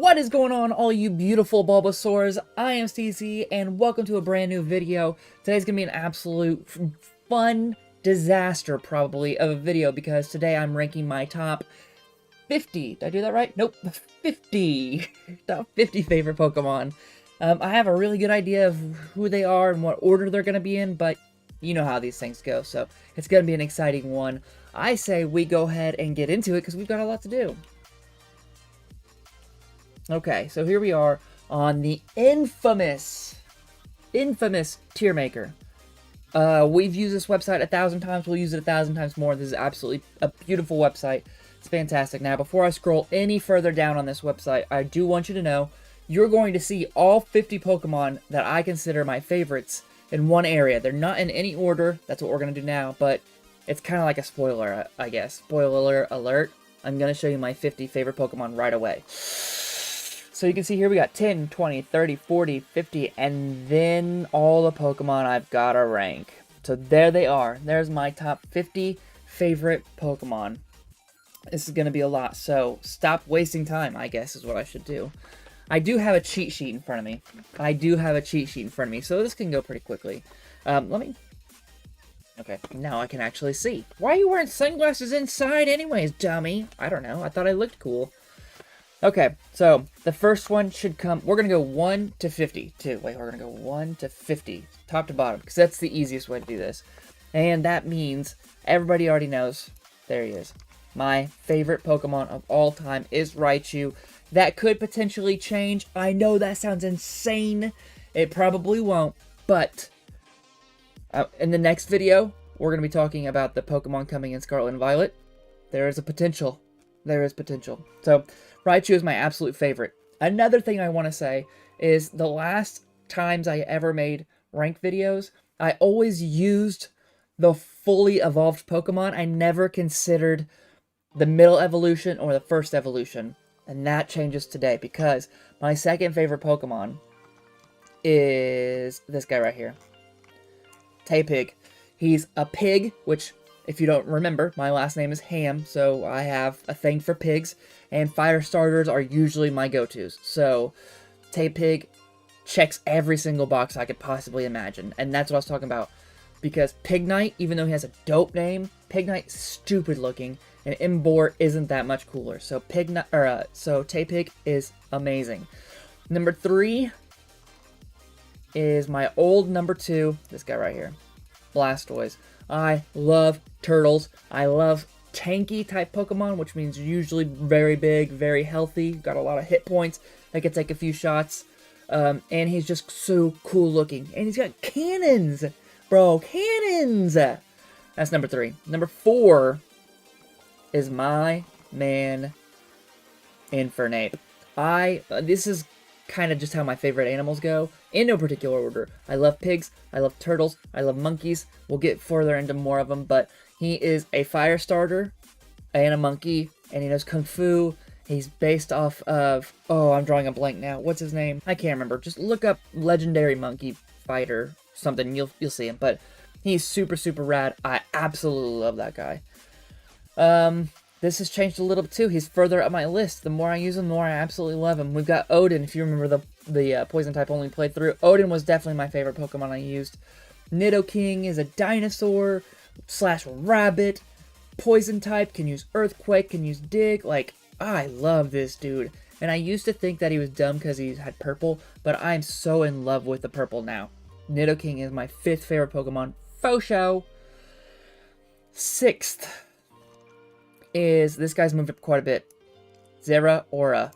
What is going on, all you beautiful Bulbasaurs? I am Stacey, and welcome to a brand new video. Today's gonna be an absolute fun disaster, probably, of a video, because today I'm ranking my top 50. Did I do that right? Nope. 50. Top 50 favorite Pokemon. I have a really good idea of who they are and what order they're gonna be in, but you know how these things go, so it's gonna be an exciting one. I say we go ahead and get into it, because we've got a lot to do. Okay, so here we are on the infamous tier maker. We've used this website 1,000 times. We'll use it 1,000 times more. This is absolutely a beautiful website. It's fantastic. Now, before I scroll any further down on this website, I do want you to know you're going to see all 50 Pokemon that I consider my favorites in one area. They're not in any order. That's what we're going to do now, but it's kind of like a spoiler, I guess. Spoiler alert. I'm going to show you my 50 favorite Pokemon right away. So you can see here we got 10, 20, 30, 40, 50, and then all the Pokemon I've got to rank. So there they are. There's my top 50 favorite Pokemon. This is going to be a lot, so stop wasting time, I guess, is what I should do. I do have a cheat sheet in front of me. So this can go pretty quickly. Okay, now I can actually see. Why are you wearing sunglasses inside anyways, dummy? I don't know. I thought I looked cool. Okay, so the first one should come. We're going to go 1 to 50, too. Wait, we're going to go 1 to 50, top to bottom, because that's the easiest way to do this. And that means everybody already knows. There he is. My favorite Pokemon of all time is Raichu. That could potentially change. I know that sounds insane. It probably won't, but in the next video, we're going to be talking about the Pokemon coming in Scarlet and Violet. There is a potential. There is potential. So, Raichu is my absolute favorite. Another thing I want to say is the last times I ever made rank videos, I always used the fully evolved Pokemon. I never considered the middle evolution or the first evolution. And that changes today because my second favorite Pokemon is this guy right here. Tepig. He's a pig, which, if you don't remember, my last name is Ham, so I have a thing for pigs, and fire starters are usually my go-tos. So, Tepig checks every single box I could possibly imagine, and that's what I was talking about. Because Pignite, even though he has a dope name, Pignite's stupid looking, and Imbor isn't that much cooler. So Tepig is amazing. Number 3 is my old number 2, this guy right here, Blastoise. I love turtles. I love tanky type Pokemon, which means usually very big, very healthy, got a lot of hit points, that can take a few shots, and he's just so cool looking. And he's got cannons, bro, cannons! That's number 3. Number 4 is my man Infernape. This is kind of just how my favorite animals go, in no particular order. I love pigs, I love turtles, I love monkeys. We'll get further into more of them, but he is a fire starter and a monkey, and he knows Kung Fu. He's based off of, oh, I'm drawing a blank now. What's his name? I can't remember. Just look up legendary monkey fighter something, you'll see him, but he's super, super rad. I absolutely love that guy. This has changed a little bit too. He's further up my list. The more I use him, the more I absolutely love him. We've got Odin. If you remember the poison type only playthrough, Odin was definitely my favorite Pokemon I used. Nidoking is a dinosaur / rabbit. Poison type, can use Earthquake, can use Dig. Like, I love this dude. And I used to think that he was dumb because he had purple, but I'm so in love with the purple now. Nidoking is my 5th favorite Pokemon. Faux show. 6th is, this guy's moved up quite a bit, Zeraora.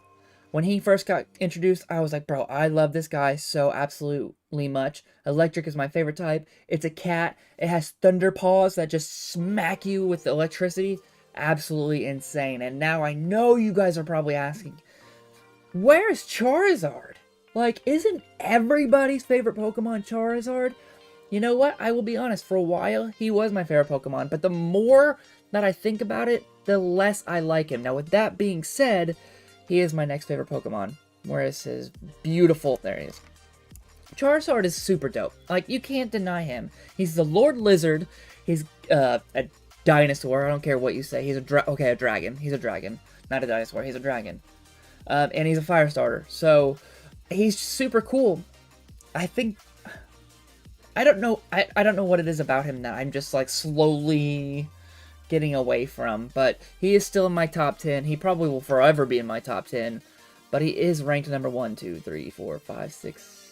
When he first got introduced, I was like, bro, I love this guy so absolutely much. Electric is my favorite type. It's a cat. It has thunder paws that just smack you with electricity. Absolutely insane. And now I know you guys are probably asking, where's Charizard? Like, isn't everybody's favorite Pokemon Charizard? You know what? I will be honest. For a while, he was my favorite Pokemon. But the more that I think about it, the less I like him. Now, with that being said, he is my next favorite Pokemon. Whereas his beautiful... There he is. Charizard is super dope. Like, you can't deny him. He's the Lord Lizard. He's a dinosaur. I don't care what you say. He's a dragon. He's a dragon. Not a dinosaur. He's a dragon. and he's a fire starter. So he's super cool. I think I don't know. I don't know what it is about him that I'm just like slowly getting away from, but he is still in my top 10. He probably will forever be in my top 10, but he is ranked number 1, 2, 3, 4, 5, 6,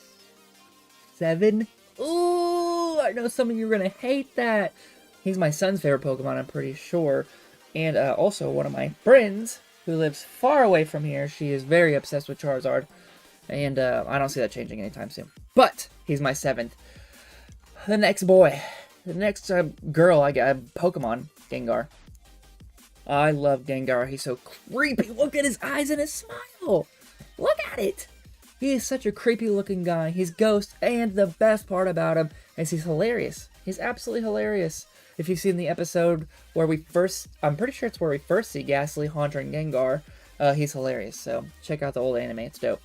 7. Ooh, I know some of you are gonna hate that. He's my son's favorite Pokemon, I'm pretty sure, and also one of my friends who lives far away from here. She is very obsessed with Charizard, and I don't see that changing anytime soon. But he's my 7th. The next boy, the next girl I got, Pokemon, Gengar. I love Gengar. He's so creepy. Look at his eyes and his smile. Look at it. He is such a creepy looking guy. He's ghost, and the best part about him is he's hilarious. He's absolutely hilarious. If you've seen the episode where we first, I'm pretty sure it's where we first see Ghastly, Haunter, and Gengar, he's hilarious. So check out the old anime. It's dope.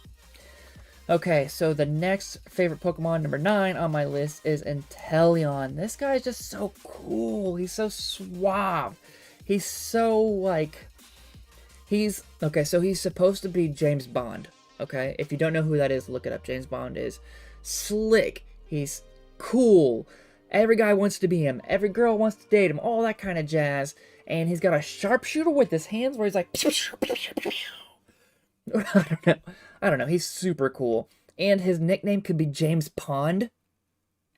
Okay, so the next favorite Pokemon, number 9 on my list, is Inteleon. This guy is just so cool. He's so suave. He's so, like... Okay, so he's supposed to be James Bond. Okay? If you don't know who that is, look it up. James Bond is slick. He's cool. Every guy wants to be him. Every girl wants to date him. All that kind of jazz. And he's got a sharpshooter with his hands where he's like... I don't know. He's super cool. And his nickname could be James Pond.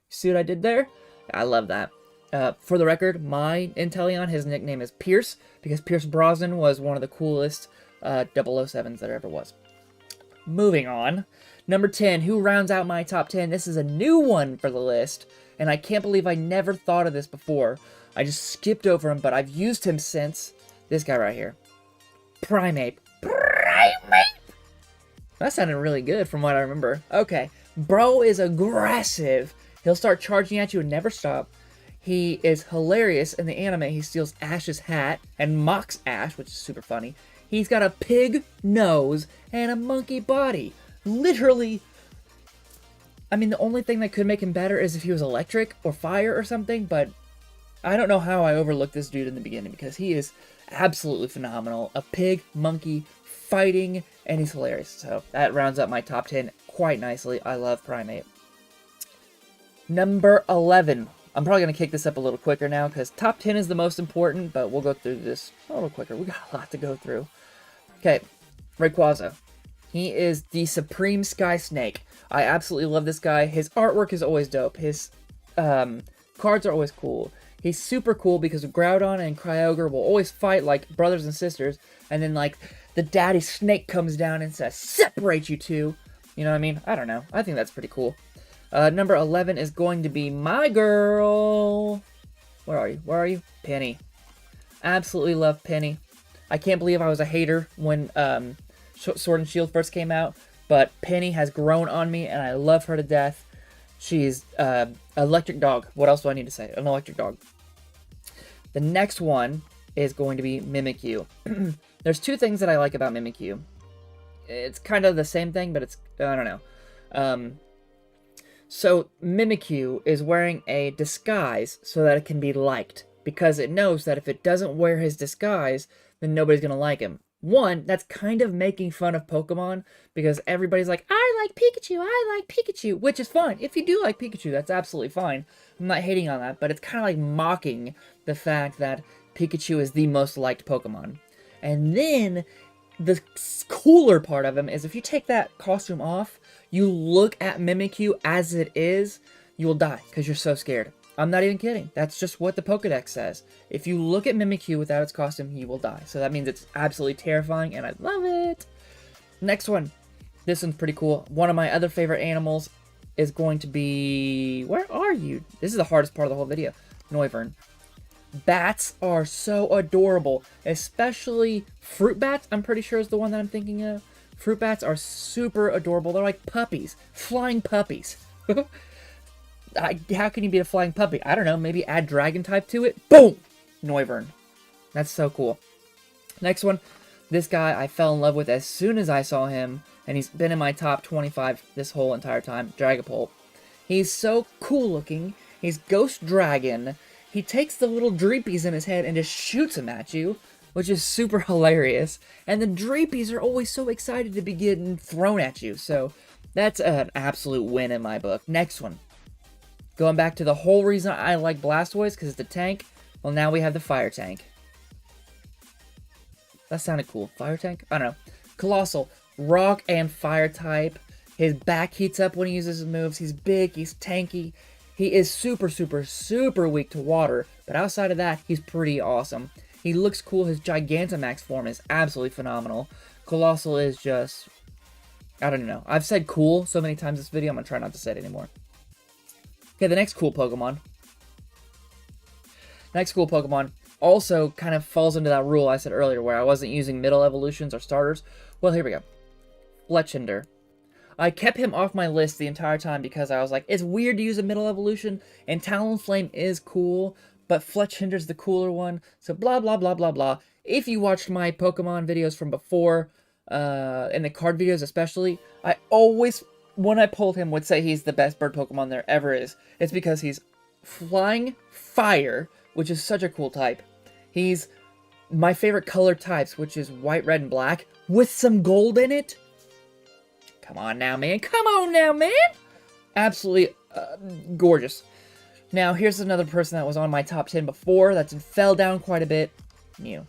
See what I did there? I love that. For the record, my Inteleon, his nickname is Pierce, because Pierce Brosnan was one of the coolest 007s there ever was. Moving on. Number 10, who rounds out my top 10? This is a new one for the list, and I can't believe I never thought of this before. I just skipped over him, but I've used him since. This guy right here. Primeape. That sounded really good from what I remember. Okay, bro is aggressive. He'll start charging at you and never stop. He is hilarious in the anime. He steals Ash's hat and mocks Ash, which is super funny. He's got a pig nose and a monkey body. Literally, I mean, the only thing that could make him better is if he was electric or fire or something, but I don't know how I overlooked this dude in the beginning because he is absolutely phenomenal. A pig, monkey, fighting, and he's hilarious. So that rounds up my top 10 quite nicely. I love Primeape. Number 11. I'm probably going to kick this up a little quicker now because top 10 is the most important, but we'll go through this a little quicker. We got a lot to go through. Okay, Rayquaza. He is the Supreme Sky Snake. I absolutely love this guy. His artwork is always dope. His cards are always cool. He's super cool because Groudon and Kyogre will always fight like brothers and sisters, and then like the daddy snake comes down and says, "Separate you two." You know what I mean? I don't know. I think that's pretty cool. Number 11 is going to be my girl. Where are you? Where are you? Penny. Absolutely love Penny. I can't believe I was a hater when Sword and Shield first came out, but Penny has grown on me, and I love her to death. She's electric dog. What else do I need to say? An electric dog. The next one is going to be Mimikyu. There's two things that I like about Mimikyu. It's kind of the same thing, but it's, I don't know. So Mimikyu is wearing a disguise so that it can be liked, because it knows that if it doesn't wear his disguise, then nobody's going to like him. One, that's kind of making fun of Pokemon, because everybody's like, I like Pikachu, which is fine. If you do like Pikachu, that's absolutely fine. I'm not hating on that, but it's kind of like mocking the fact that Pikachu is the most liked Pokemon. And then, the cooler part of him is if you take that costume off, you look at Mimikyu as it is, you will die, because you're so scared. I'm not even kidding. That's just what the Pokedex says. If you look at Mimikyu without its costume, you will die. So that means it's absolutely terrifying, and I love it. Next one. This one's pretty cool. One of my other favorite animals is going to be... Where are you? This is the hardest part of the whole video. Noivern. Bats are so adorable. Especially fruit bats, I'm pretty sure is the one that I'm thinking of. Fruit bats are super adorable. They're like puppies. Flying puppies. How can you be a flying puppy? I don't know. Maybe add dragon type to it. Boom! Noivern. That's so cool. Next one. This guy I fell in love with as soon as I saw him. And he's been in my top 25 this whole entire time. Dragapult. He's so cool looking. He's Ghost Dragon. He takes the little dreepies in his head and just shoots them at you. which is super hilarious. And the Drapies are always so excited to be getting thrown at you. So that's an absolute win in my book. Next one. Going back to the whole reason I like Blastoise, because it's the tank. Well, now we have the fire tank. That sounded cool. Fire tank? I don't know. Colossal. Rock and fire type. His back heats up when he uses his moves. He's big. He's tanky. He is super, super, super weak to water. But outside of that, he's pretty awesome. He looks cool. His Gigantamax form is absolutely phenomenal. Colossal is just... I don't know. I've said cool so many times this video, I'm going to try not to say it anymore. Okay, the next cool Pokemon. Next cool Pokemon also kind of falls into that rule I said earlier where I wasn't using middle evolutions or starters. Well, here we go. Fletchinder. I kept him off my list the entire time because I was like, it's weird to use a middle evolution, and Talonflame is cool, but Fletchinder's the cooler one, so blah, blah, blah, blah, blah. If you watched my Pokemon videos from before, in the card videos especially, I always, when I pulled him, would say he's the best bird Pokemon there ever is. It's because he's flying fire, which is such a cool type. He's my favorite color types, which is white, red, and black, with some gold in it. Come on now, man. Come on now, man. Absolutely gorgeous. Now, here's another person that was on my top 10 before that fell down quite a bit. Mew.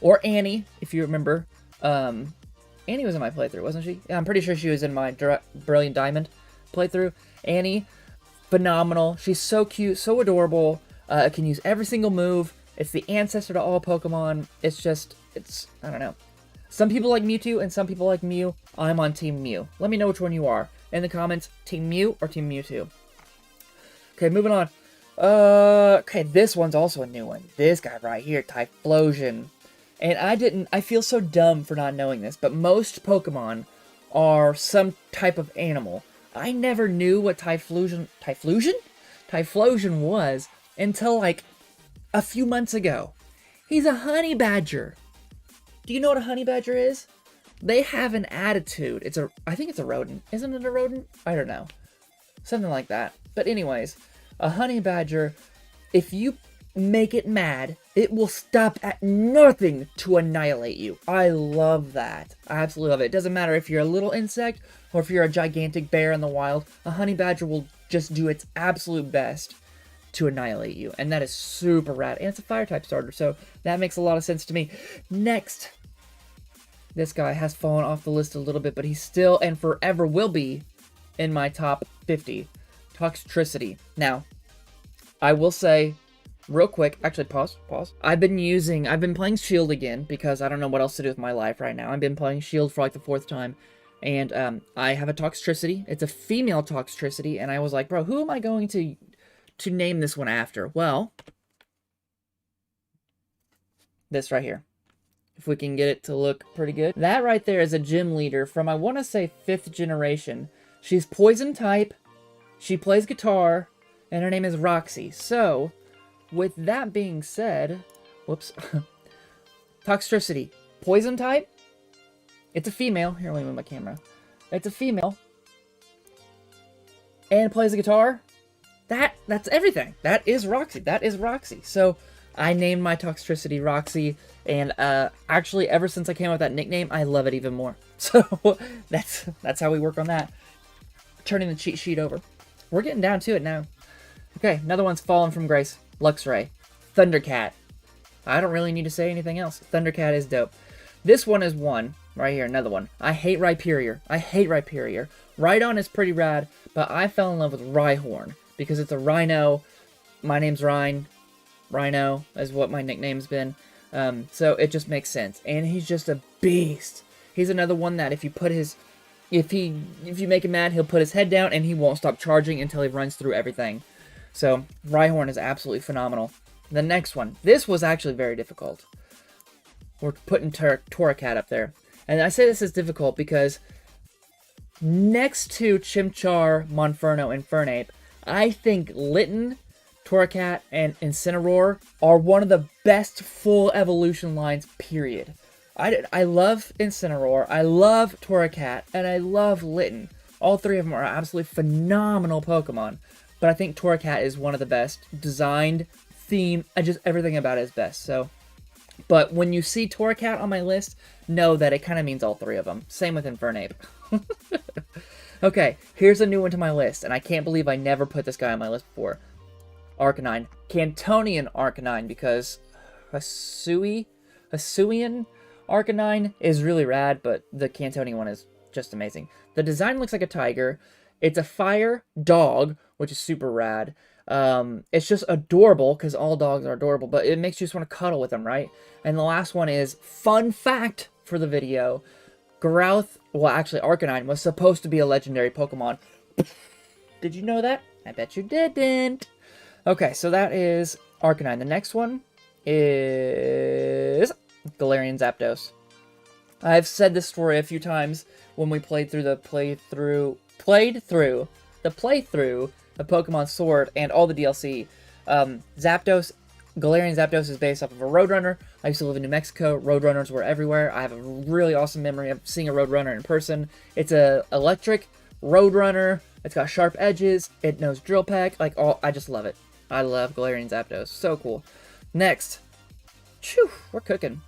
Or Annie, if you remember. Annie was in my playthrough, wasn't she? Yeah, I'm pretty sure she was in my Brilliant Diamond playthrough. Annie, phenomenal. She's so cute, so adorable. Can use every single move. It's the ancestor to all Pokemon. It's just, I don't know. Some people like Mewtwo and some people like Mew. I'm on Team Mew. Let me know which one you are. In the comments, Team Mew or Team Mewtwo. Okay, moving on. Okay, this one's also a new one. This guy right here, Typhlosion. And I feel so dumb for not knowing this, but most Pokemon are some type of animal. I never knew what Typhlosion was until like a few months ago. He's a honey badger. Do you know what a honey badger is? They have an attitude. I think it's a rodent. Isn't it a rodent? I don't know. Something like that. But anyways, a honey badger, if you make it mad, it will stop at nothing to annihilate you. I love that. I absolutely love it. It doesn't matter if you're a little insect or if you're a gigantic bear in the wild. A honey badger will just do its absolute best to annihilate you, and that is super rad. And it's a fire type starter, so that makes a lot of sense to me. Next, this guy has fallen off the list a little bit, but he still and forever will be in my top 50. Toxtricity. Now, I will say real quick, actually pause. I've been playing Shield again because I don't know what else to do with my life right now. I've been playing Shield for like the 4th time, and I have a Toxtricity. It's a female Toxtricity, and I was like, bro, who am I going to name this one after? Well, this right here. If we can get it to look pretty good. That right there is a gym leader from, I want to say, 5th generation. She's poison type, she plays guitar, and her name is Roxy. So, with that being said, whoops, Toxtricity, poison type, it's a female. Here, let me move my camera. It's a female, and plays the guitar. That's everything. That is Roxy. So I named my Toxtricity Roxy, and actually ever since I came up with that nickname, I love it even more. So that's how we work on that. Turning the cheat sheet over. We're getting down to it now. Okay, another one's fallen from grace. Luxray. Thundercat. I don't really need to say anything else. Thundercat is dope. This one is one. Right here, another one. I hate Rhyperior. Rhydon is pretty rad, but I fell in love with Rhyhorn because it's a rhino. My name's Rhino is what my nickname's been. So it just makes sense. And he's just a beast. He's another one that if you make him mad, he'll put his head down and he won't stop charging until he runs through everything. So Rhyhorn is absolutely phenomenal. The next one. This was actually very difficult. We're putting Torracat up there. And I say this is difficult because next to Chimchar, Monferno, and Fernape, I think Litten, Torracat, and Incineroar are one of the best full evolution lines, period. I love Incineroar, I love Torracat, and I love Litten. All three of them are absolutely phenomenal Pokemon. But I think Torracat is one of the best. Designed, theme, and just everything about it is best. So But when you see Torracat on my list, know that it kind of means all three of them. Same with Infernape. Okay, here's a new one to my list, and I can't believe I never put this guy on my list before. Arcanine. Cantonian Arcanine, because Hisuian Arcanine is really rad, but the Cantonian one is just amazing. The design looks like a tiger. It's a fire dog, which is super rad. It's just adorable, because all dogs are adorable, but it makes you just want to cuddle with them, right? And the last one is, fun fact for the video, Arcanine was supposed to be a legendary Pokemon. Did you know that? I bet you didn't. Okay, so that is Arcanine. The next one is Galarian Zapdos. I've said this story a few times when we played through the playthrough of Pokemon Sword and all the DLC. Galarian Zapdos is based off of a Roadrunner. I used to live in New Mexico. Roadrunners were everywhere. I have a really awesome memory of seeing a Roadrunner in person. It's a electric Roadrunner. It's got sharp edges. It knows Drill Peck. I just love it. I love Galarian Zapdos. So cool. Next. We're cooking.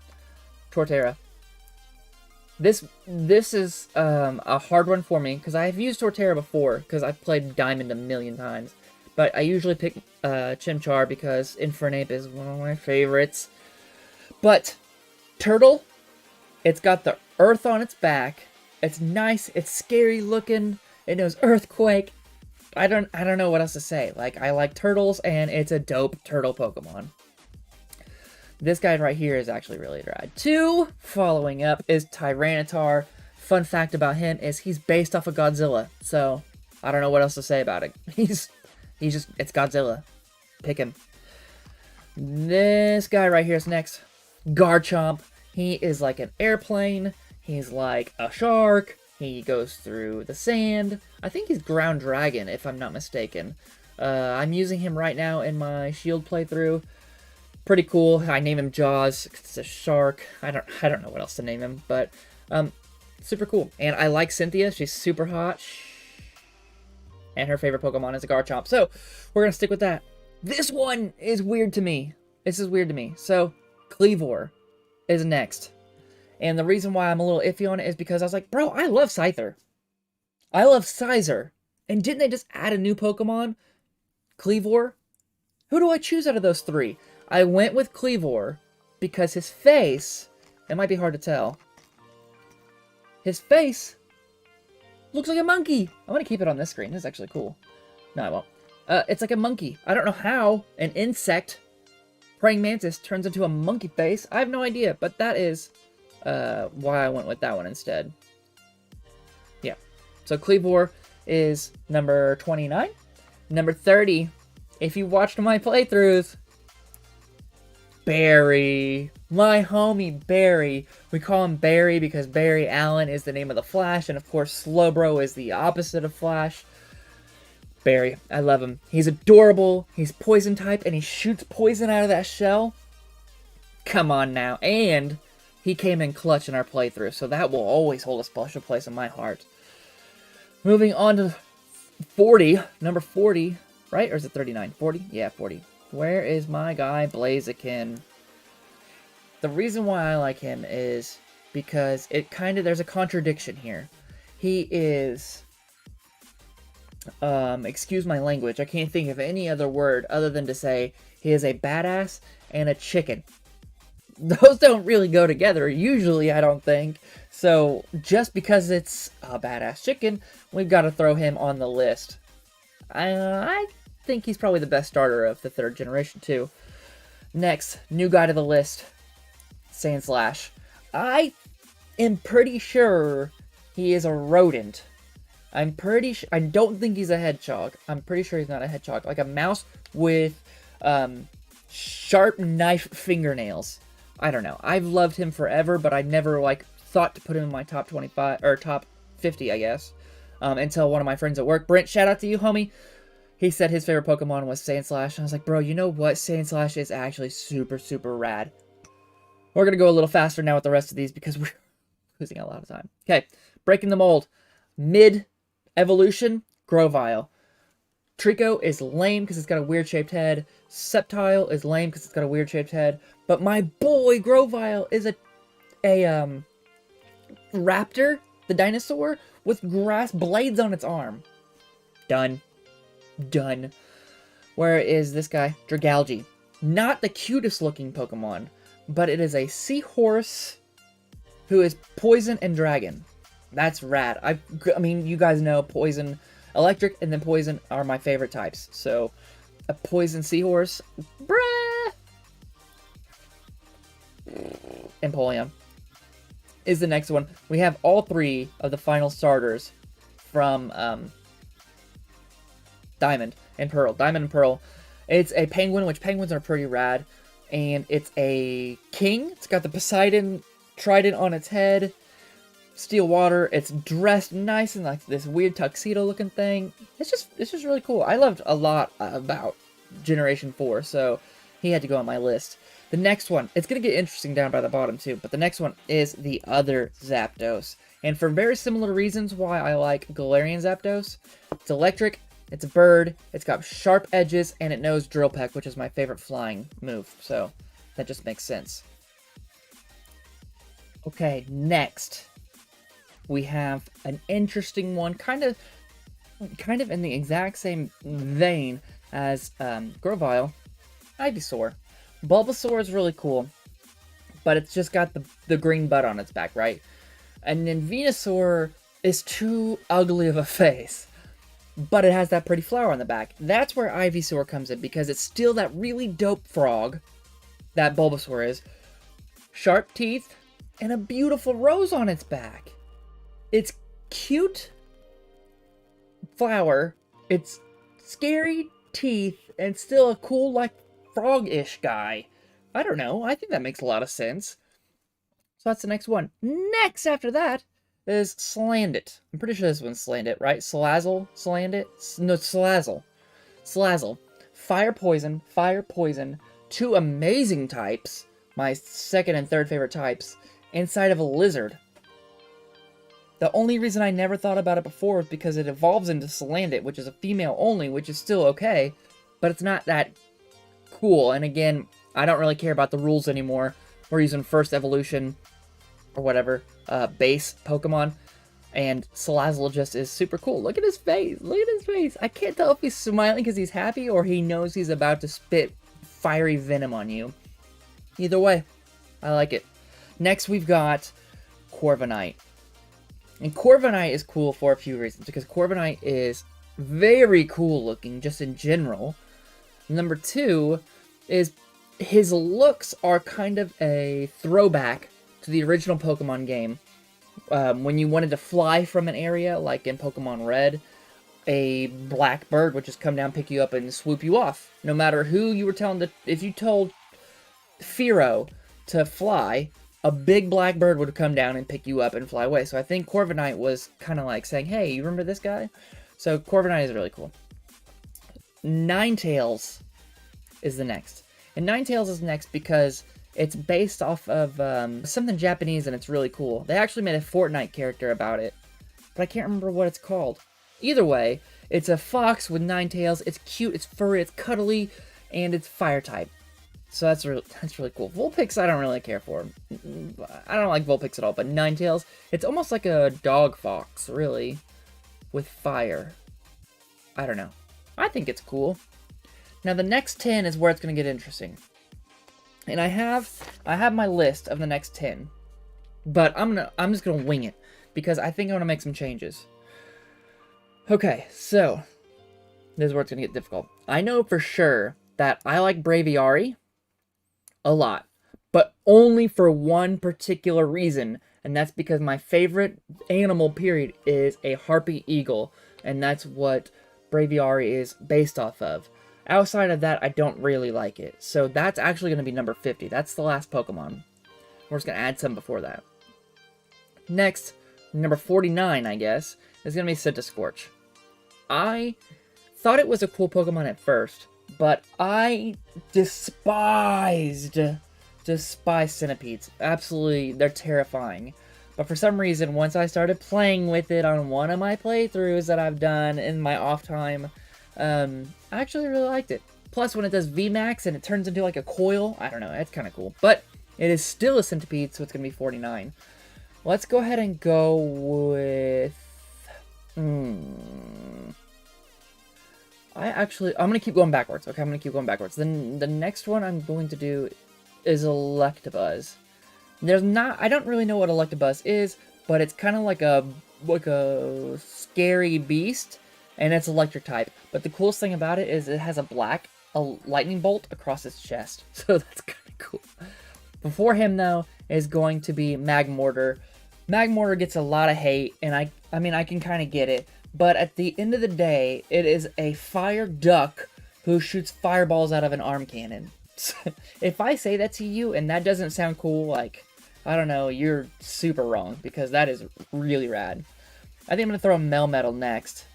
Torterra. This is a hard one for me, because I've used Torterra before, because I've played Diamond a million times. But I usually pick Chimchar because Infernape is one of my favorites. But Turtle, it's got the earth on its back. It's nice. It's scary looking. It knows Earthquake. I don't know what else to say. I like turtles, and it's a dope turtle Pokemon. This guy right here is actually really rad. Following up is Tyranitar. Fun fact about him is he's based off of Godzilla. So, I don't know what else to say about it. It's Godzilla. Pick him. This guy right here is next. Garchomp. He is like an airplane. He's like a shark. He goes through the sand. I think he's Ground Dragon, if I'm not mistaken. I'm using him right now in my Shield playthrough. Pretty cool. I name him Jaws, 'cause it's a shark. I don't know what else to name him, but super cool. And I like Cynthia. She's super hot. And her favorite Pokemon is a Garchomp. So, we're going to stick with that. This one is weird to me. This is weird to me. So, Cleavor is next. And the reason why I'm a little iffy on it is because I was like, bro, I love Scyther. I love Scyther. And didn't they just add a new Pokemon? Cleavor? Who do I choose out of those three? I went with Cleavor because his face, it might be hard to tell. His face looks like a monkey. I'm going to keep it on this screen. This is actually cool. No, I won't. It's like a monkey. I don't know how an insect, praying mantis, turns into a monkey face. I have no idea, but that is why I went with that one instead. Yeah. So Cleavor is number 29. Number 30, if you watched my playthroughs, Barry. My homie Barry. We call him Barry because Barry Allen is the name of the Flash, and of course Slowbro is the opposite of Flash. Barry. I love him. He's adorable. He's poison type, and he shoots poison out of that shell. Come on now. And he came in clutch in our playthrough, so that will always hold a special place in my heart. Moving on to 40. Number 40. Right? Or is it 39? 40? Yeah, 40. Where is my guy Blaziken? The reason why I like him is because there's a contradiction here. He is, excuse my language, I can't think of any other word other than to say he is a badass and a chicken. Those don't really go together, usually, I don't think. So, just because it's a badass chicken, we've got to throw him on the list. I think he's probably the best starter of the third generation, too. Next, new guy to the list, Sandslash. I am pretty sure he is a rodent. I don't think he's a hedgehog. I'm pretty sure he's not a hedgehog. Like a mouse with sharp knife fingernails. I don't know. I've loved him forever, but I never thought to put him in my top 25 or top 50, I guess. Until one of my friends at work, Brent, shout out to you, homie. He said his favorite Pokemon was Sandslash, and I was like, bro, you know what? Sandslash is actually super, super rad. We're going to go a little faster now with the rest of these because we're losing a lot of time. Okay, breaking the mold. Mid-evolution, Grovyle. Trico is lame because it's got a weird-shaped head. Sceptile is lame because it's got a weird-shaped head. But my boy Grovyle is a raptor, the dinosaur, with grass blades on its arm. Done. Done. Where is this guy? Dragalge. Not the cutest looking Pokemon, but it is a seahorse who is poison and dragon. That's rad. I mean, you guys know poison, electric, and then poison are my favorite types. So, a poison seahorse, bruh! Empoleon is the next one. We have all three of the final starters from Diamond and Pearl. Diamond and Pearl. It's a penguin, which penguins are pretty rad. And it's a king. It's got the Poseidon trident on its head. Steel water. It's dressed nice in like this weird tuxedo looking thing. It's just really cool. I loved a lot about Generation 4, so he had to go on my list. The next one, it's going to get interesting down by the bottom too, but the next one is the other Zapdos. And for very similar reasons why I like Galarian Zapdos. It's electric, it's a bird, it's got sharp edges, and it knows Drill Peck, which is my favorite flying move. So that just makes sense. Okay, next we have an interesting one, kind of in the exact same vein as Grovyle, Ivysaur. Bulbasaur is really cool, but it's just got the green bud on its back, right? And then Venusaur is too ugly of a face, but it has that pretty flower on the back. That's where Ivysaur comes in, because it's still that really dope frog that Bulbasaur is. Sharp teeth and a beautiful rose on its back. It's cute flower, it's scary teeth, and still a cool, like, frog-ish guy. I don't know. I think that makes a lot of sense. So that's the next one. Next after that is Slandit. I'm pretty sure this one's Slandit, right? Salazzle? Slandit? No, Salazzle. Salazzle. Fire poison. Two amazing types. My second and third favorite types. Inside of a lizard. The only reason I never thought about it before is because it evolves into Salandit, which is a female only, which is still okay, but it's not that cool. And again, I don't really care about the rules anymore. We're using first evolution or whatever base Pokemon, and Salazzle just is super cool. Look at his face. Look at his face. I can't tell if he's smiling because he's happy or he knows he's about to spit fiery venom on you. Either way, I like it. Next, we've got Corviknight. And Corviknight is cool for a few reasons, because Corviknight is very cool looking just in general. Number two is his looks are kind of a throwback to the original Pokemon game. When you wanted to fly from an area, like in Pokemon Red, a black bird would just come down, pick you up, and swoop you off. No matter who you were telling to, if you told Fearow to fly, a big black bird would come down and pick you up and fly away. So I think Corviknight was kind of like saying, hey, you remember this guy? So Corviknight is really cool. Ninetales is the next. And Ninetales is next because it's based off of something Japanese, and it's really cool. They actually made a Fortnite character about it, but I can't remember what it's called. Either way, it's a fox with 9 tails. It's cute, it's furry, it's cuddly, and it's fire type. So that's really cool. Vulpix, I don't really care for. I don't like Vulpix at all, but Ninetales, it's almost like a dog fox, really, with fire. I don't know. I think it's cool. Now the next 10 is where it's going to get interesting. And I have my list of the next 10, but I'm just going to wing it because I think I want to make some changes. Okay, so this is where it's going to get difficult. I know for sure that I like Braviary a lot, but only for one particular reason, and that's because my favorite animal, period, is a harpy eagle, and that's what Braviary is based off of. Outside of that, I don't really like it, so that's actually going to be number 50. That's the last Pokemon. We're just going to add some before that. Next, number 49, I guess, is going to be Centiskorch. I thought it was a cool Pokemon at first, but I despise centipedes. Absolutely, they're terrifying. But for some reason, once I started playing with it on one of my playthroughs that I've done in my off time, I actually really liked it. Plus, when it does VMAX and it turns into like a coil, I don't know, that's kind of cool. But it is still a centipede, so it's going to be 49. Let's go ahead and go with... I'm going to keep going backwards. Okay, I'm going to keep going backwards. Then the next one I'm going to do is Electabuzz. I don't really know what Electabuzz is, but it's kind of like a scary beast, and it's electric type. But the coolest thing about it is it has a lightning bolt across its chest. So that's kind of cool. Before him, though, is going to be Magmortar. Magmortar gets a lot of hate, and I mean, I can kind of get it. But at the end of the day, it is a fire duck who shoots fireballs out of an arm cannon. If I say that to you and that doesn't sound cool, like, I don't know, you're super wrong, because that is really rad. I think I'm going to throw Melmetal next.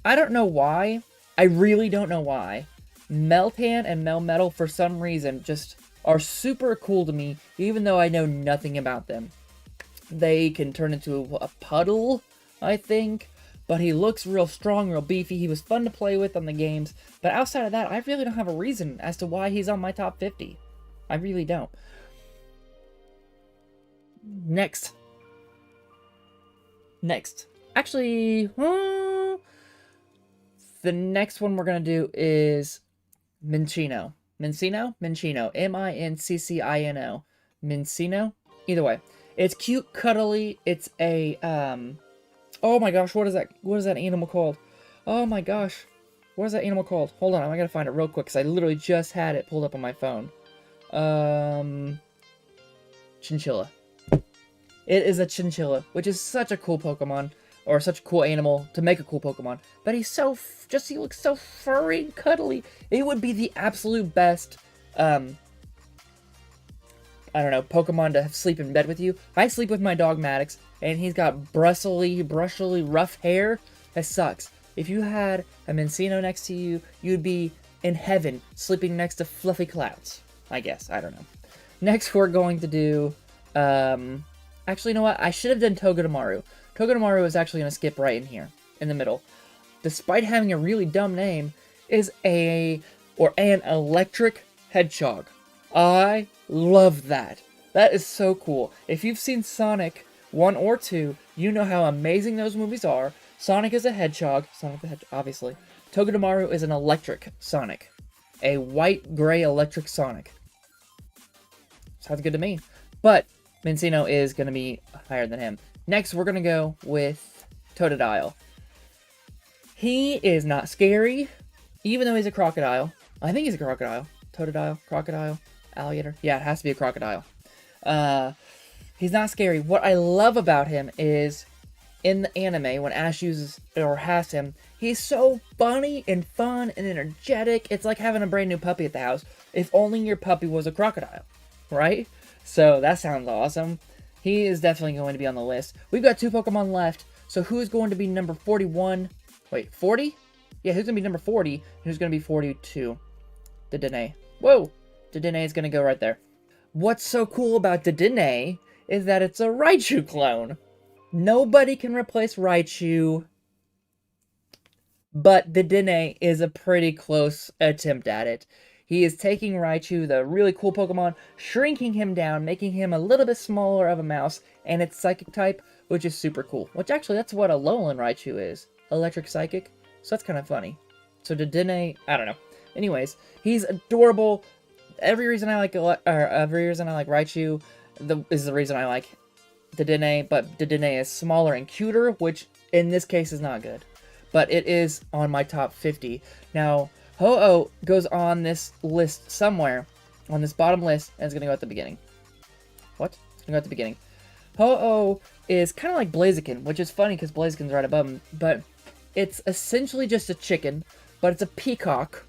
I don't know why. I really don't know why. Meltan and Melmetal, for some reason, just are super cool to me, even though I know nothing about them. They can turn into a puddle, I think. But he looks real strong, real beefy. He was fun to play with on the games. But outside of that, I really don't have a reason as to why he's on my top 50. I really don't. Next. Actually, the next one we're going to do is Minccino. Minccino? M-I-N-C-C-I-N-O. Minccino? Either way. It's cute, cuddly. It's a, oh my gosh, what is that animal called? Oh my gosh. What is that animal called? Hold on, I gotta find it real quick, because I literally just had it pulled up on my phone. Chinchilla. It is a chinchilla, which is such a cool Pokemon, or such a cool animal to make a cool Pokemon. But he looks so furry and cuddly. It would be the absolute best, I don't know, Pokemon to sleep in bed with you. I sleep with my dog Maddox, and he's got brushly, rough hair. That sucks. If you had a Minccino next to you, you'd be in heaven, sleeping next to fluffy clouds. I guess. I don't know. Next, we're going to do, actually, you know what? I should have done Togedemaru. Togedemaru is actually going to skip right in here, in the middle. Despite having a really dumb name, is an electric hedgehog. I love that. That is so cool. If you've seen Sonic 1 or 2, you know how amazing those movies are. Sonic is a hedgehog. Sonic the Hedgehog, obviously. Togedemaru is an electric Sonic. A white-gray electric Sonic. Sounds good to me. But Minccino is going to be higher than him. Next, we're going to go with Totodile. He is not scary, even though he's a crocodile. I think he's a crocodile. Totodile, crocodile, alligator. Yeah, it has to be a crocodile. He's not scary. What I love about him is, in the anime, when Ash uses or has him, he's so funny and fun and energetic. It's like having a brand new puppy at the house. If only your puppy was a crocodile, right? So that sounds awesome. He is definitely going to be on the list. We've got 2 Pokemon left. So who's going to be number 41? Wait, 40? Yeah, who's going to be number 40? Who's going to be 42? Dedenne. Whoa! Dedenne is going to go right there. What's so cool about Dedenne is that it's a Raichu clone. Nobody can replace Raichu, but Dedenne is a pretty close attempt at it. He is taking Raichu, the really cool Pokemon, shrinking him down, making him a little bit smaller of a mouse, and it's Psychic type, which is super cool. Which actually, that's what a Alolan Raichu is. Electric Psychic. So that's kind of funny. So Dedenne, I don't know. Anyways, he's adorable. Every reason I like Raichu is the reason I like Dedenne, but Dedenne is smaller and cuter, which in this case is not good. But it is on my top 50. Now, Ho-Oh goes on this list somewhere, on this bottom list, and it's going to go at the beginning. What? It's going to go at the beginning. Ho-Oh is kind of like Blaziken, which is funny because Blaziken's right above him, but it's essentially just a chicken, but it's a peacock,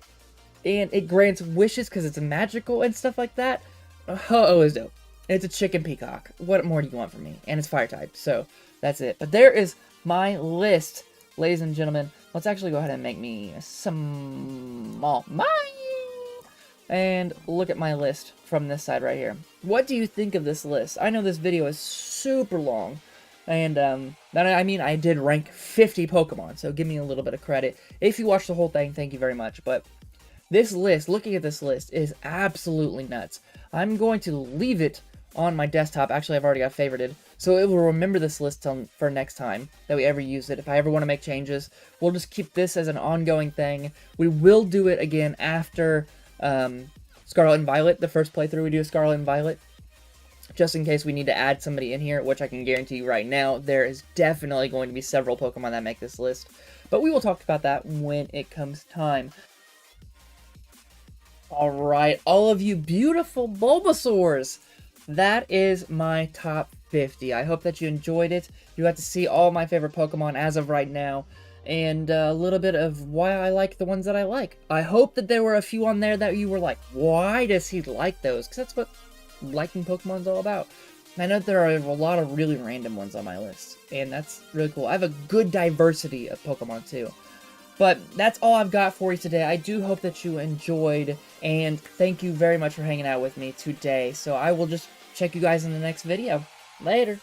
and it grants wishes because it's magical and stuff like that. Ho-Oh is dope. It's a chicken peacock. What more do you want from me? And it's fire type, so that's it. But there is my list, ladies and gentlemen. Let's actually go ahead and make me some small mine. And look at my list from this side right here. What do you think of this list? I know this video is super long. And, I mean, I did rank 50 Pokemon, so give me a little bit of credit. If you watched the whole thing, thank you very much. But This list, looking at this list, is absolutely nuts. I'm going to leave it on my desktop. Actually, I've already got favorited, so it will remember this list for next time that we ever use it. If I ever want to make changes, we'll just keep this as an ongoing thing. We will do it again after Scarlet and Violet, the first playthrough we do is Scarlet and Violet, just in case we need to add somebody in here, which I can guarantee you right now, there is definitely going to be several Pokemon that make this list. But we will talk about that when it comes time. Alright, all of you beautiful Bulbasaurs! That is my top 50. I hope that you enjoyed it. You got to see all my favorite Pokemon as of right now, and a little bit of why I like the ones that I like. I hope that there were a few on there that you were like, why does he like those? Because that's what liking Pokemon's all about. I know there are a lot of really random ones on my list, and that's really cool. I have a good diversity of Pokemon too. But that's all I've got for you today. I do hope that you enjoyed, and thank you very much for hanging out with me today. So I will just check you guys in the next video. Later.